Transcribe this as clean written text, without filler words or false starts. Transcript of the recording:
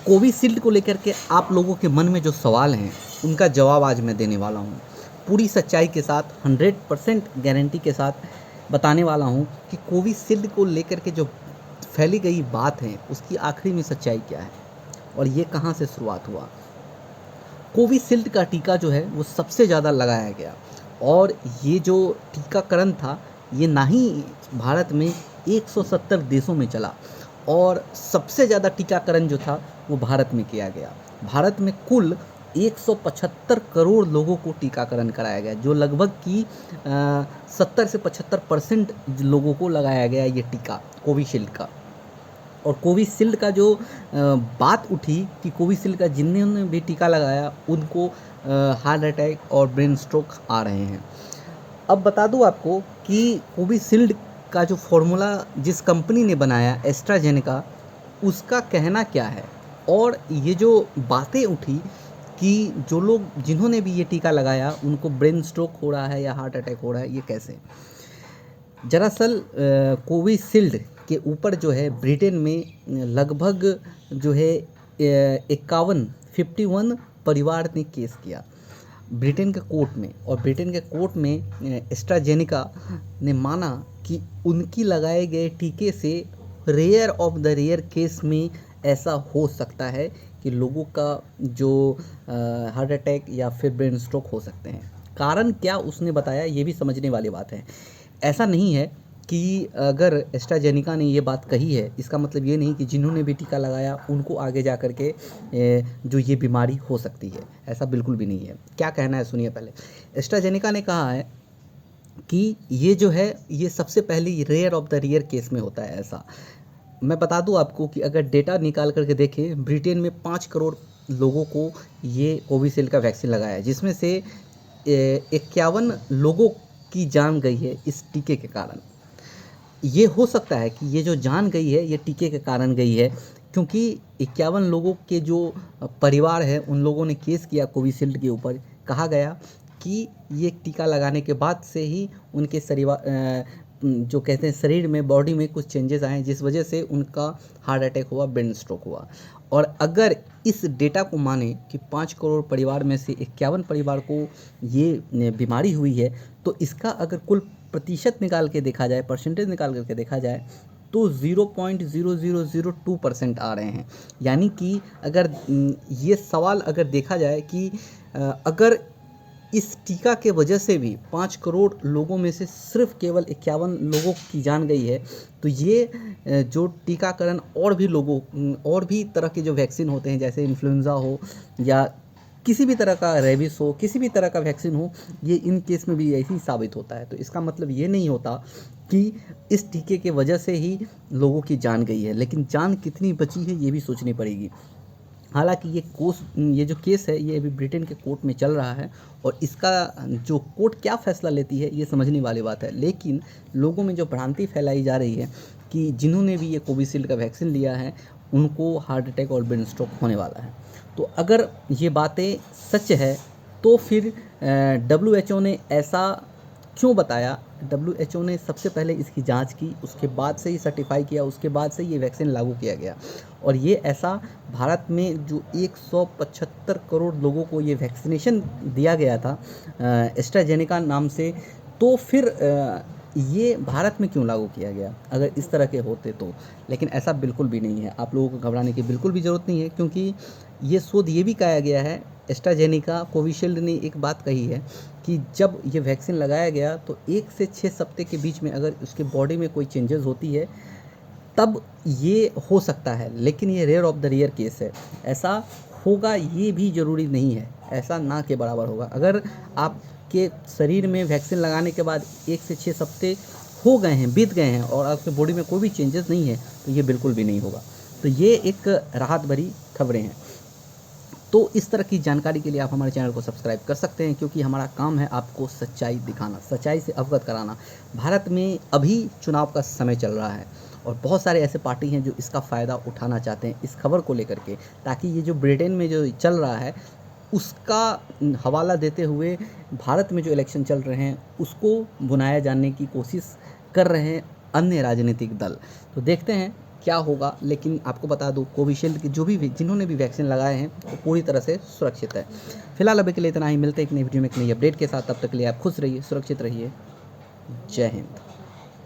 Covishield को लेकर के आप लोगों के मन में जो सवाल हैं उनका जवाब आज मैं देने वाला हूँ। पूरी सच्चाई के साथ 100% गारंटी के साथ बताने वाला हूँ कि कोविशील्ड को लेकर के जो फैली गई बात है उसकी आखिरी में सच्चाई क्या है और ये कहाँ से शुरुआत हुआ। कोविशील्ड का टीका जो है वो सबसे ज़्यादा लगाया गया और ये जो टीकाकरण था ये ना ही भारत में 170 देशों में चला और सबसे ज़्यादा टीकाकरण जो था वो भारत में किया गया। भारत में कुल 175 करोड़ लोगों को टीकाकरण कराया गया, जो लगभग कि 70 से 75% लोगों को लगाया गया ये टीका कोविशील्ड का। और कोविशील्ड का जो बात उठी कि कोविशील्ड का जिन्होंने भी टीका लगाया उनको हार्ट अटैक और ब्रेन स्ट्रोक आ रहे हैं। अब बता दूं आपको कि कोविशील्ड का जो फॉर्मूला जिस कंपनी ने बनाया एस्ट्राजेनेका, उसका कहना क्या है और ये जो बातें उठी कि जो लोग जिन्होंने भी ये टीका लगाया उनको ब्रेन स्ट्रोक हो रहा है या हार्ट अटैक हो रहा है, ये कैसे। दरअसल कोविशील्ड के ऊपर जो है ब्रिटेन में लगभग जो है 51 परिवार ने केस किया ब्रिटेन के कोर्ट में, और ब्रिटेन के कोर्ट में एस्ट्राजेनेका ने माना कि उनकी लगाए गए टीके से rare of the rare case में ऐसा हो सकता है कि लोगों का जो हार्ट अटैक या फिर ब्रेन स्ट्रोक हो सकते हैं। कारण क्या उसने बताया ये भी समझने वाली बात है। ऐसा नहीं है कि अगर एस्ट्राजेनेका ने ये बात कही है इसका मतलब ये नहीं कि जिन्होंने भी टीका लगाया उनको आगे जा कर के जो ये बीमारी हो सकती है, ऐसा बिल्कुल भी नहीं है। क्या कहना है सुनिए। पहले एस्ट्राजेनेका ने कहा है कि ये जो है ये सबसे पहले rare of the rare case में होता है। ऐसा मैं बता दूं आपको कि अगर डेटा निकाल करके देखें, ब्रिटेन में 5 करोड़ लोगों को ये कोविशील्ड का वैक्सीन लगाया है, जिसमें से 51 लोगों की जान गई है इस टीके के कारण। ये हो सकता है कि ये जो जान गई है ये टीके के कारण गई है, क्योंकि 51 लोगों के जो परिवार है उन लोगों ने केस किया कोविशील्ड के ऊपर। कहा गया कि ये टीका लगाने के बाद से ही उनके जो कहते हैं शरीर में बॉडी में कुछ चेंजेस आए जिस वजह से उनका हार्ट अटैक हुआ, ब्रेन स्ट्रोक हुआ। और अगर इस डेटा को माने कि 5 करोड़ परिवार में से 51 परिवार को ये बीमारी हुई है, तो इसका अगर कुल प्रतिशत निकाल के देखा जाए, परसेंटेज निकाल करके देखा जाए, तो 0.0002% आ रहे हैं। यानी कि अगर ये सवाल अगर देखा जाए कि अगर इस टीका के वजह से भी 5 करोड़ लोगों में से सिर्फ केवल 51 लोगों की जान गई है, तो ये जो टीकाकरण और भी तरह के जो वैक्सीन होते हैं, जैसे इन्फ्लुएंज़ा हो या किसी भी तरह का रेबीज हो, किसी भी तरह का वैक्सीन हो, ये इन केस में भी ऐसे ही साबित होता है। तो इसका मतलब ये नहीं होता कि इस टीके के वजह से ही लोगों की जान गई है, लेकिन जान कितनी बची है ये भी सोचनी पड़ेगी। हालांकि ये जो केस है ये अभी ब्रिटेन के कोर्ट में चल रहा है और इसका जो कोर्ट क्या फ़ैसला लेती है ये समझने वाली बात है। लेकिन लोगों में जो भ्रांति फैलाई जा रही है कि जिन्होंने भी ये कोविशील्ड का वैक्सीन लिया है उनको हार्ट अटैक और ब्रेन स्ट्रोक होने वाला है। तो अगर ये बातें सच है तो फिर WHO ने ऐसा क्यों बताया। WHO ने सबसे पहले इसकी जांच की, उसके बाद से ही सर्टिफाई किया, उसके बाद से ये वैक्सीन लागू किया गया। और ये ऐसा भारत में जो 175 करोड़ लोगों को ये वैक्सीनेशन दिया गया था एस्ट्राजेनेका नाम से, तो फिर ये भारत में क्यों लागू किया गया अगर इस तरह के होते तो। लेकिन ऐसा बिल्कुल भी नहीं है, आप लोगों को घबराने की बिल्कुल भी ज़रूरत नहीं है, क्योंकि ये शोध ये भी कहा गया है, एस्ट्राजेनेका कोविशील्ड ने एक बात कही है कि जब ये वैक्सीन लगाया गया तो 1 से 6 सप्ताह के बीच में अगर उसके बॉडी में कोई चेंजेस होती है तब ये हो सकता है, लेकिन ये rare of the rare case है। ऐसा होगा ये भी ज़रूरी नहीं है, ऐसा ना के बराबर होगा। अगर आपके शरीर में वैक्सीन लगाने के बाद 1 से 6 सप्ताह हो गए हैं, बीत गए हैं और आपके बॉडी में कोई भी चेंजेस नहीं है, तो ये बिल्कुल भी नहीं होगा। तो ये एक राहत भरी खबरें हैं। तो इस तरह की जानकारी के लिए आप हमारे चैनल को सब्सक्राइब कर सकते हैं, क्योंकि हमारा काम है आपको सच्चाई दिखाना, सच्चाई से अवगत कराना। भारत में अभी चुनाव का समय चल रहा है और बहुत सारे ऐसे पार्टी हैं जो इसका फ़ायदा उठाना चाहते हैं इस खबर को लेकर के, ताकि ये जो ब्रिटेन में जो चल रहा है उसका हवाला देते हुए भारत में जो इलेक्शन चल रहे हैं उसको भुनाया जानने की कोशिश कर रहे हैं अन्य राजनीतिक दल। तो देखते हैं क्या होगा, लेकिन आपको बता दूं कोविशील्ड की जो भी जिन्होंने भी वैक्सीन लगाए हैं वो पूरी तरह से सुरक्षित है। फिलहाल अभी के लिए इतना ही, मिलते हैं एक नई वीडियो में एक नई अपडेट के साथ। तब तक के लिए आप खुश रहिए, सुरक्षित रहिए। जय हिंद।